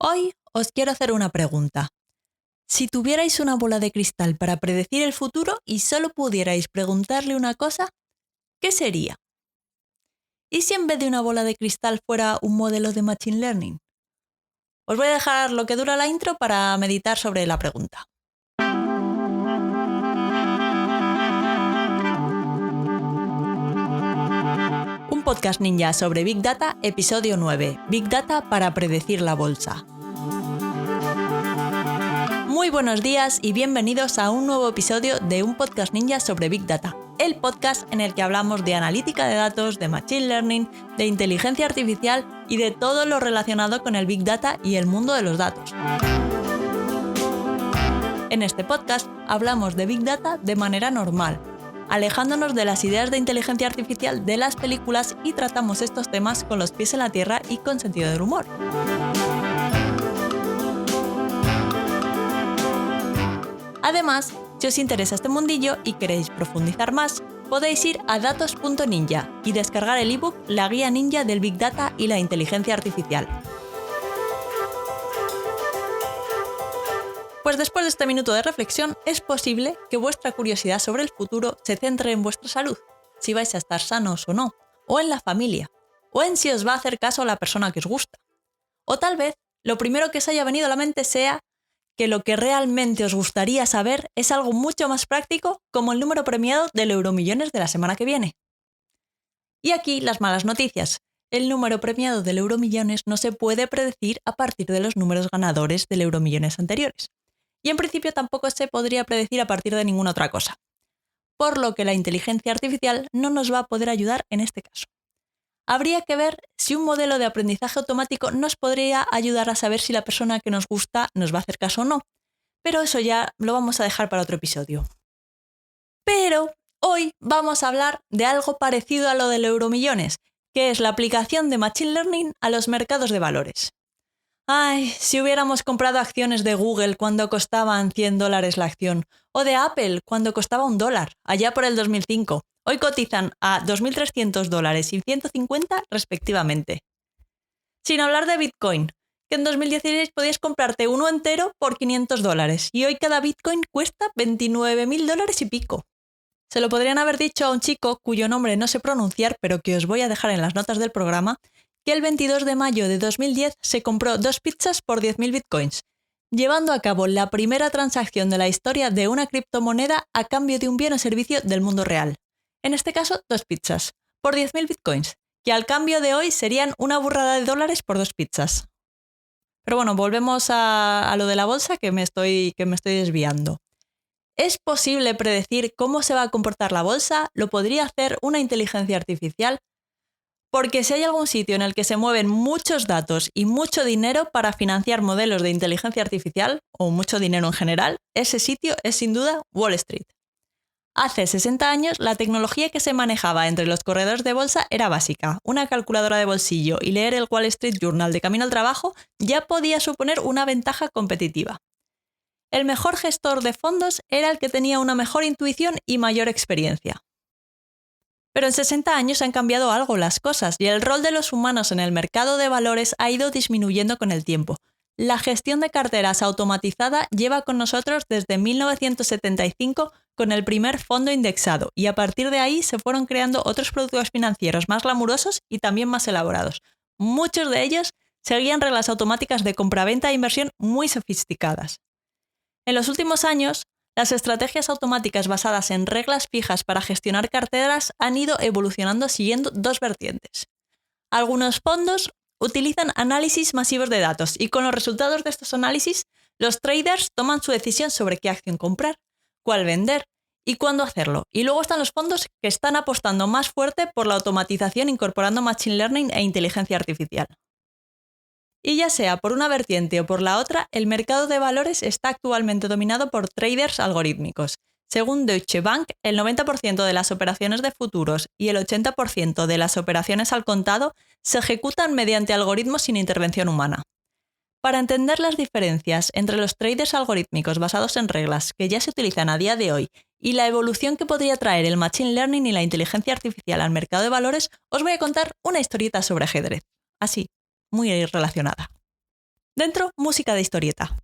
Hoy os quiero hacer una pregunta. Si tuvierais una bola de cristal para predecir el futuro y solo pudierais preguntarle una cosa, ¿qué sería? ¿Y si en vez de una bola de cristal fuera un modelo de Machine Learning? Os voy a dejar lo que dura la intro para meditar sobre la pregunta. Un podcast ninja sobre Big Data, episodio 9. Big Data para predecir la bolsa. Muy buenos días y bienvenidos a un nuevo episodio de un podcast ninja sobre Big Data, el podcast en el que hablamos de analítica de datos, de Machine Learning, de inteligencia artificial y de todo lo relacionado con el Big Data y el mundo de los datos. En este podcast hablamos de Big Data de manera normal, alejándonos de las ideas de inteligencia artificial de las películas y tratamos estos temas con los pies en la tierra y con sentido del humor. Además, si os interesa este mundillo y queréis profundizar más, podéis ir a datos.ninja y descargar el ebook La Guía Ninja del Big Data y la Inteligencia Artificial. Pues después de este minuto de reflexión, es posible que vuestra curiosidad sobre el futuro se centre en vuestra salud, si vais a estar sanos o no, o en la familia, o en si os va a hacer caso la persona que os gusta. O tal vez, lo primero que os haya venido a la mente sea que lo que realmente os gustaría saber es algo mucho más práctico, como el número premiado del Euromillones de la semana que viene. Y aquí las malas noticias. El número premiado del Euromillones no se puede predecir a partir de los números ganadores del Euromillones anteriores. Y en principio tampoco se podría predecir a partir de ninguna otra cosa. Por lo que la inteligencia artificial no nos va a poder ayudar en este caso. Habría que ver si un modelo de aprendizaje automático nos podría ayudar a saber si la persona que nos gusta nos va a hacer caso o no. Pero eso ya lo vamos a dejar para otro episodio. Pero hoy vamos a hablar de algo parecido a lo del Euromillones, que es la aplicación de Machine Learning a los mercados de valores. Ay, si hubiéramos comprado acciones de Google cuando costaban $100 la acción, o de Apple cuando costaba $1, allá por el 2005. Hoy cotizan a $2.300 y 150 respectivamente. Sin hablar de Bitcoin, que en 2016 podías comprarte uno entero por $500 y hoy cada Bitcoin cuesta $29.000 y pico. Se lo podrían haber dicho a un chico cuyo nombre no sé pronunciar, pero que os voy a dejar en las notas del programa, que el 22 de mayo de 2010 se compró 2 pizzas por 10.000 Bitcoins, llevando a cabo la primera transacción de la historia de una criptomoneda a cambio de un bien o servicio del mundo real. En este caso, 2 pizzas, por 10.000 Bitcoins, que al cambio de hoy serían una burrada de dólares por 2 pizzas. Pero bueno, volvemos a lo de la bolsa que me estoy desviando. ¿Es posible predecir cómo se va a comportar la bolsa? ¿Lo podría hacer una inteligencia artificial? Porque si hay algún sitio en el que se mueven muchos datos y mucho dinero para financiar modelos de inteligencia artificial, o mucho dinero en general, ese sitio es sin duda Wall Street. Hace 60 años, la tecnología que se manejaba entre los corredores de bolsa era básica. Una calculadora de bolsillo y leer el Wall Street Journal de camino al trabajo ya podía suponer una ventaja competitiva. El mejor gestor de fondos era el que tenía una mejor intuición y mayor experiencia. Pero en 60 años han cambiado algo las cosas y el rol de los humanos en el mercado de valores ha ido disminuyendo con el tiempo. La gestión de carteras automatizada lleva con nosotros desde 1975 con el primer fondo indexado y a partir de ahí se fueron creando otros productos financieros más glamurosos y también más elaborados. Muchos de ellos seguían reglas automáticas de compraventa e inversión muy sofisticadas. En los últimos años, las estrategias automáticas basadas en reglas fijas para gestionar carteras han ido evolucionando siguiendo dos vertientes. Algunos fondos utilizan análisis masivos de datos y con los resultados de estos análisis, los traders toman su decisión sobre qué acción comprar, cuál vender y cuándo hacerlo. Y luego están los fondos que están apostando más fuerte por la automatización incorporando Machine Learning e inteligencia artificial. Y ya sea por una vertiente o por la otra, el mercado de valores está actualmente dominado por traders algorítmicos. Según Deutsche Bank, el 90% de las operaciones de futuros y el 80% de las operaciones al contado se ejecutan mediante algoritmos sin intervención humana. Para entender las diferencias entre los traders algorítmicos basados en reglas que ya se utilizan a día de hoy y la evolución que podría traer el Machine Learning y la inteligencia artificial al mercado de valores, os voy a contar una historieta sobre ajedrez. Así, muy relacionada. Dentro, música de historieta.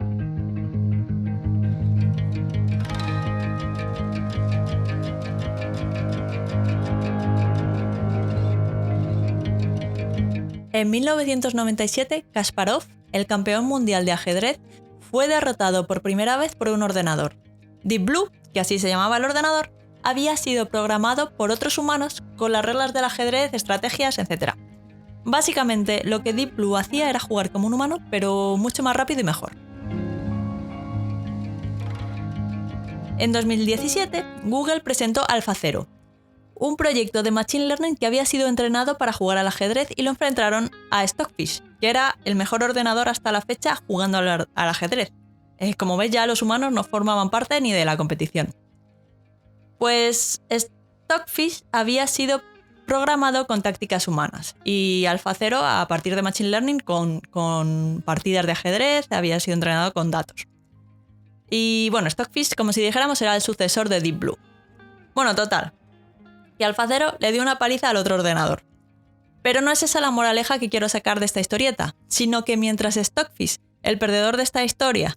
En 1997, Kasparov, el campeón mundial de ajedrez, fue derrotado por primera vez por un ordenador. Deep Blue, que así se llamaba el ordenador, había sido programado por otros humanos con las reglas del ajedrez, estrategias, etc. Básicamente, lo que Deep Blue hacía era jugar como un humano, pero mucho más rápido y mejor. En 2017, Google presentó AlphaZero, un proyecto de Machine Learning que había sido entrenado para jugar al ajedrez, y lo enfrentaron a Stockfish, que era el mejor ordenador hasta la fecha jugando al ajedrez. Como veis, ya los humanos no formaban parte ni de la competición. Pues Stockfish había sido programado con tácticas humanas y AlphaZero, a partir de Machine Learning, con partidas de ajedrez, había sido entrenado con datos. Y bueno, Stockfish, como si dijéramos, era el sucesor de Deep Blue. Bueno, total, y AlphaZero le dio una paliza al otro ordenador. Pero no es esa la moraleja que quiero sacar de esta historieta, sino que mientras Stockfish, el perdedor de esta historia,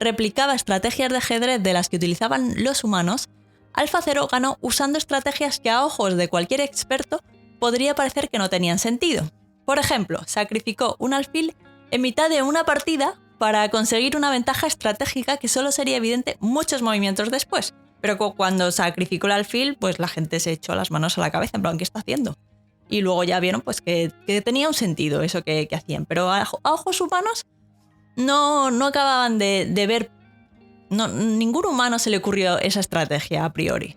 replicaba estrategias de ajedrez de las que utilizaban los humanos, AlphaZero ganó usando estrategias que a ojos de cualquier experto podría parecer que no tenían sentido. Por ejemplo, sacrificó un alfil en mitad de una partida para conseguir una ventaja estratégica que solo sería evidente muchos movimientos después. Pero cuando sacrificó el alfil, pues la gente se echó las manos a la cabeza, en plan, ¿qué está haciendo? Y luego ya vieron pues que tenía un sentido eso que hacían. Pero a ojos humanos no acababan de ver. No, ningún humano se le ocurrió esa estrategia a priori.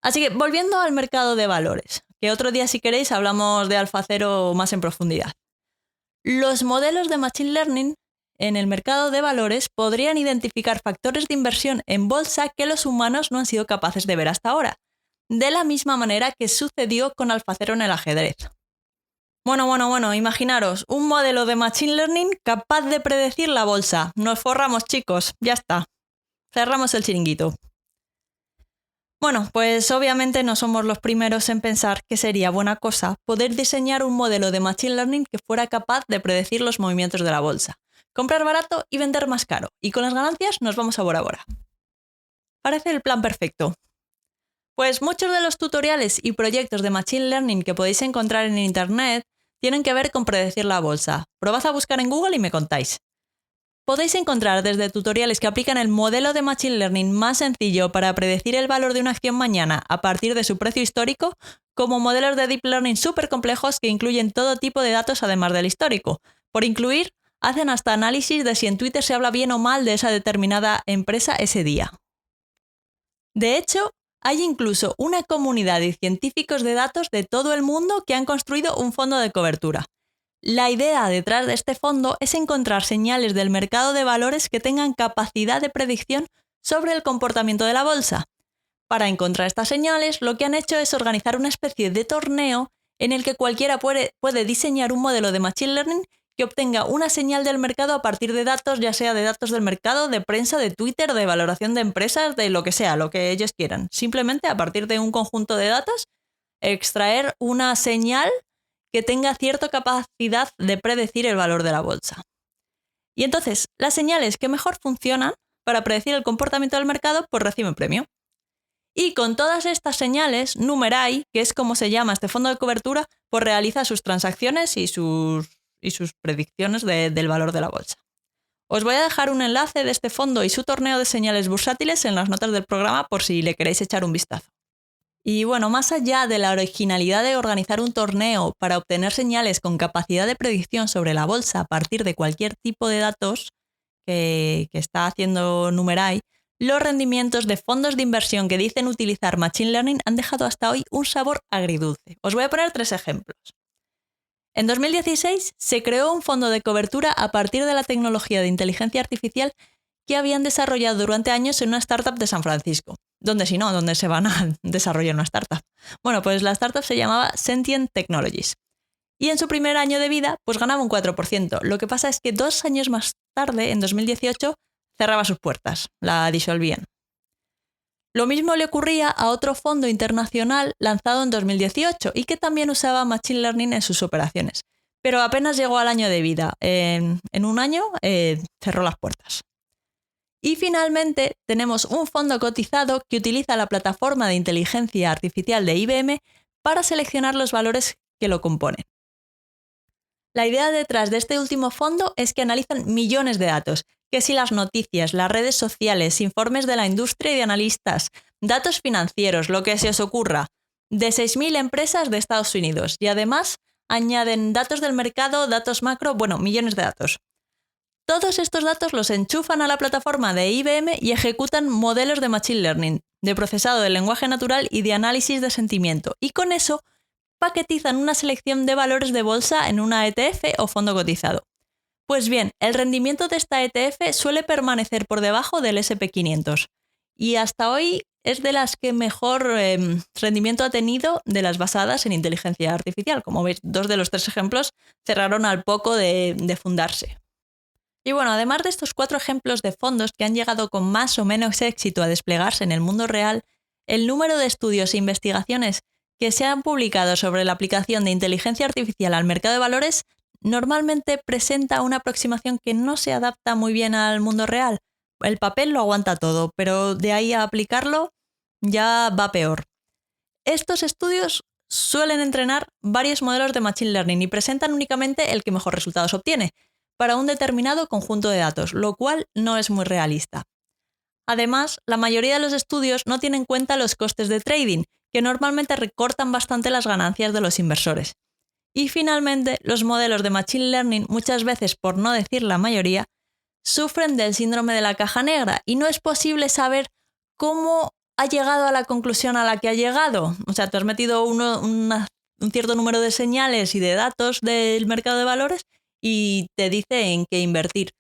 Así que volviendo al mercado de valores, que otro día si queréis hablamos de AlphaZero más en profundidad. Los modelos de Machine Learning en el mercado de valores podrían identificar factores de inversión en bolsa que los humanos no han sido capaces de ver hasta ahora, de la misma manera que sucedió con AlphaZero en el ajedrez. Bueno, imaginaros un modelo de Machine Learning capaz de predecir la bolsa. Nos forramos, chicos, ya está. Cerramos el chiringuito. Bueno, pues obviamente no somos los primeros en pensar que sería buena cosa poder diseñar un modelo de Machine Learning que fuera capaz de predecir los movimientos de la bolsa, comprar barato y vender más caro, y con las ganancias nos vamos a Bora Bora. Parece el plan perfecto. Pues muchos de los tutoriales y proyectos de Machine Learning que podéis encontrar en Internet tienen que ver con predecir la bolsa. Probad a buscar en Google y me contáis. Podéis encontrar desde tutoriales que aplican el modelo de Machine Learning más sencillo para predecir el valor de una acción mañana a partir de su precio histórico, como modelos de Deep Learning súper complejos que incluyen todo tipo de datos además del histórico. Por incluir, hacen hasta análisis de si en Twitter se habla bien o mal de esa determinada empresa ese día. De hecho, hay incluso una comunidad de científicos de datos de todo el mundo que han construido un fondo de cobertura. La idea detrás de este fondo es encontrar señales del mercado de valores que tengan capacidad de predicción sobre el comportamiento de la bolsa. Para encontrar estas señales, lo que han hecho es organizar una especie de torneo en el que cualquiera puede diseñar un modelo de Machine Learning que obtenga una señal del mercado a partir de datos, ya sea de datos del mercado, de prensa, de Twitter, de valoración de empresas, de lo que sea, lo que ellos quieran. Simplemente a partir de un conjunto de datos, extraer una señal que tenga cierta capacidad de predecir el valor de la bolsa. Y entonces, las señales que mejor funcionan para predecir el comportamiento del mercado, pues reciben premio. Y con todas estas señales, Numerai, que es como se llama este fondo de cobertura, pues realiza sus transacciones y sus predicciones del valor de la bolsa. Os voy a dejar un enlace de este fondo y su torneo de señales bursátiles en las notas del programa por si le queréis echar un vistazo. Y bueno, más allá de la originalidad de organizar un torneo para obtener señales con capacidad de predicción sobre la bolsa a partir de cualquier tipo de datos que está haciendo Numerai, los rendimientos de fondos de inversión que dicen utilizar Machine Learning han dejado hasta hoy un sabor agridulce. Os voy a poner 3 ejemplos. En 2016 se creó un fondo de cobertura a partir de la tecnología de inteligencia artificial que habían desarrollado durante años en una startup de San Francisco. ¿Dónde si no? ¿Dónde se van a desarrollar una startup? Bueno, pues la startup se llamaba Sentient Technologies. Y en su primer año de vida, pues ganaba un 4%. Lo que pasa es que 2 años más tarde, en 2018, cerraba sus puertas, la disolvían. Lo mismo le ocurría a otro fondo internacional lanzado en 2018 y que también usaba Machine Learning en sus operaciones. Pero apenas llegó al año de vida. En un año cerró las puertas. Y finalmente tenemos un fondo cotizado que utiliza la plataforma de inteligencia artificial de IBM para seleccionar los valores que lo componen. La idea detrás de este último fondo es que analizan millones de datos, que si las noticias, las redes sociales, informes de la industria y de analistas, datos financieros, lo que se os ocurra, de 6.000 empresas de Estados Unidos y además añaden datos del mercado, datos macro, millones de datos. Todos estos datos los enchufan a la plataforma de IBM y ejecutan modelos de Machine Learning, de procesado del lenguaje natural y de análisis de sentimiento, y con eso paquetizan una selección de valores de bolsa en una ETF o fondo cotizado. Pues bien, el rendimiento de esta ETF suele permanecer por debajo del S&P 500 y hasta hoy es de las que mejor rendimiento ha tenido de las basadas en inteligencia artificial. Como veis, 2 de los 3 ejemplos cerraron al poco de fundarse. Y bueno, además de estos 4 ejemplos de fondos que han llegado con más o menos éxito a desplegarse en el mundo real, el número de estudios e investigaciones que se han publicado sobre la aplicación de inteligencia artificial al mercado de valores normalmente presenta una aproximación que no se adapta muy bien al mundo real. El papel lo aguanta todo, pero de ahí a aplicarlo ya va peor. Estos estudios suelen entrenar varios modelos de Machine Learning y presentan únicamente el que mejor resultados obtiene para un determinado conjunto de datos, lo cual no es muy realista. Además, la mayoría de los estudios no tienen en cuenta los costes de trading, que normalmente recortan bastante las ganancias de los inversores. Y finalmente, los modelos de Machine Learning, muchas veces, por no decir la mayoría, sufren del síndrome de la caja negra y no es posible saber cómo ha llegado a la conclusión a la que ha llegado. O sea, tú has metido un cierto número de señales y de datos del mercado de valores y te dice en qué invertir.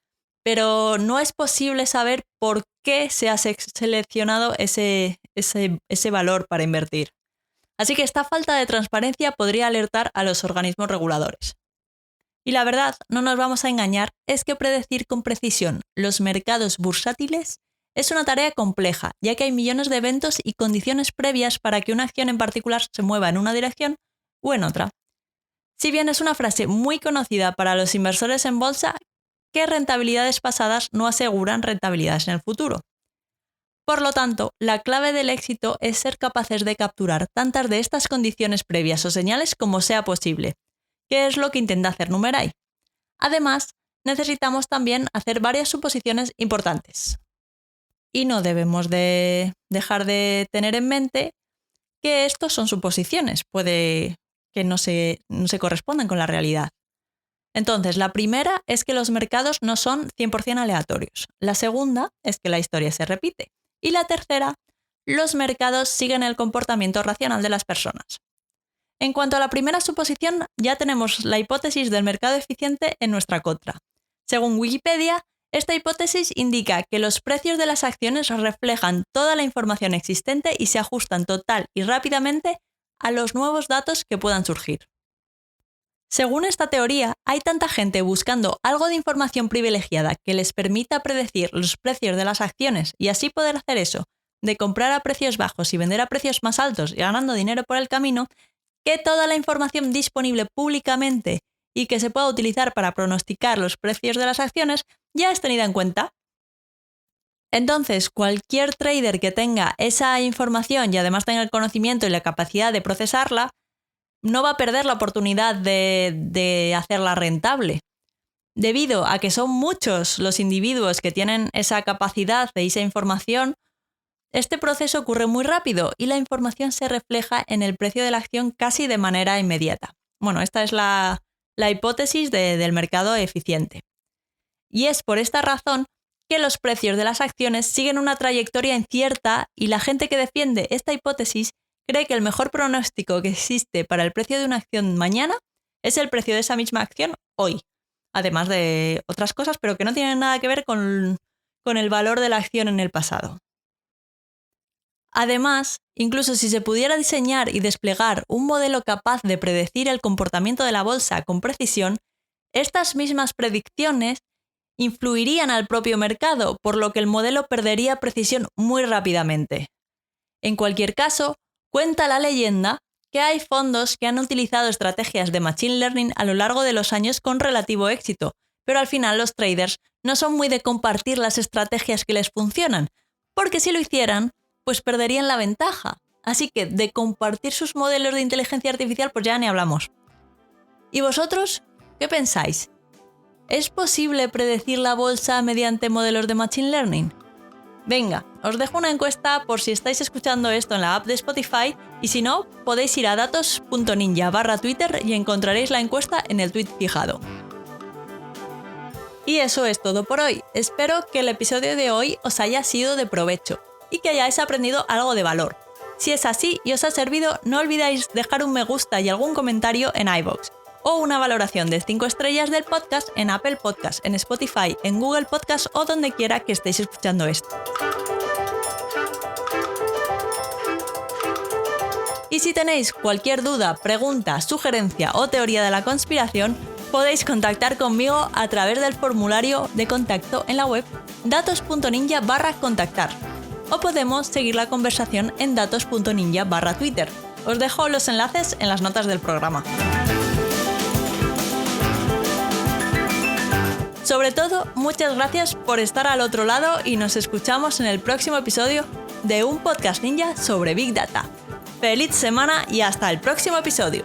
Pero no es posible saber por qué se ha seleccionado ese valor para invertir. Así que esta falta de transparencia podría alertar a los organismos reguladores. Y la verdad, no nos vamos a engañar, es que predecir con precisión los mercados bursátiles es una tarea compleja, ya que hay millones de eventos y condiciones previas para que una acción en particular se mueva en una dirección o en otra. Si bien es una frase muy conocida para los inversores en bolsa, que rentabilidades pasadas no aseguran rentabilidades en el futuro. Por lo tanto, la clave del éxito es ser capaces de capturar tantas de estas condiciones previas o señales como sea posible, que es lo que intenta hacer Numerai. Además, necesitamos también hacer varias suposiciones importantes. Y no debemos de dejar de tener en mente que estos son suposiciones, puede que no se correspondan con la realidad. Entonces, la primera es que los mercados no son 100% aleatorios. La segunda es que la historia se repite. Y la tercera, los mercados siguen el comportamiento racional de las personas. En cuanto a la primera suposición, ya tenemos la hipótesis del mercado eficiente en nuestra contra. Según Wikipedia, esta hipótesis indica que los precios de las acciones reflejan toda la información existente y se ajustan total y rápidamente a los nuevos datos que puedan surgir. Según esta teoría, hay tanta gente buscando algo de información privilegiada que les permita predecir los precios de las acciones y así poder hacer eso, de comprar a precios bajos y vender a precios más altos y ganando dinero por el camino, que toda la información disponible públicamente y que se pueda utilizar para pronosticar los precios de las acciones ya es tenida en cuenta. Entonces, cualquier trader que tenga esa información y además tenga el conocimiento y la capacidad de procesarla, no va a perder la oportunidad de hacerla rentable. Debido a que son muchos los individuos que tienen esa capacidad de esa información, este proceso ocurre muy rápido y la información se refleja en el precio de la acción casi de manera inmediata. Bueno, esta es la hipótesis del mercado eficiente. Y es por esta razón que los precios de las acciones siguen una trayectoria incierta y la gente que defiende esta hipótesis cree que el mejor pronóstico que existe para el precio de una acción mañana es el precio de esa misma acción hoy, además de otras cosas, pero que no tienen nada que ver con el valor de la acción en el pasado. Además, incluso si se pudiera diseñar y desplegar un modelo capaz de predecir el comportamiento de la bolsa con precisión, estas mismas predicciones influirían al propio mercado, por lo que el modelo perdería precisión muy rápidamente. En cualquier caso, cuenta la leyenda que hay fondos que han utilizado estrategias de Machine Learning a lo largo de los años con relativo éxito, pero al final los traders no son muy de compartir las estrategias que les funcionan, porque si lo hicieran, pues perderían la ventaja. Así que de compartir sus modelos de inteligencia artificial pues ya ni hablamos. ¿Y vosotros qué pensáis? ¿Es posible predecir la bolsa mediante modelos de Machine Learning? Venga, os dejo una encuesta por si estáis escuchando esto en la app de Spotify y si no, podéis ir a datos.ninja/Twitter y encontraréis la encuesta en el tweet fijado. Y eso es todo por hoy. Espero que el episodio de hoy os haya sido de provecho y que hayáis aprendido algo de valor. Si es así y os ha servido, no olvidéis dejar un me gusta y algún comentario en iVoox o una valoración de 5 estrellas del podcast en Apple Podcast, en Spotify, en Google Podcast o donde quiera que estéis escuchando esto. Y si tenéis cualquier duda, pregunta, sugerencia o teoría de la conspiración, podéis contactar conmigo a través del formulario de contacto en la web datos.ninja/contactar o podemos seguir la conversación en datos.ninja/Twitter. Os dejo los enlaces en las notas del programa. Sobre todo, muchas gracias por estar al otro lado y nos escuchamos en el próximo episodio de un podcast ninja sobre Big Data. ¡Feliz semana y hasta el próximo episodio!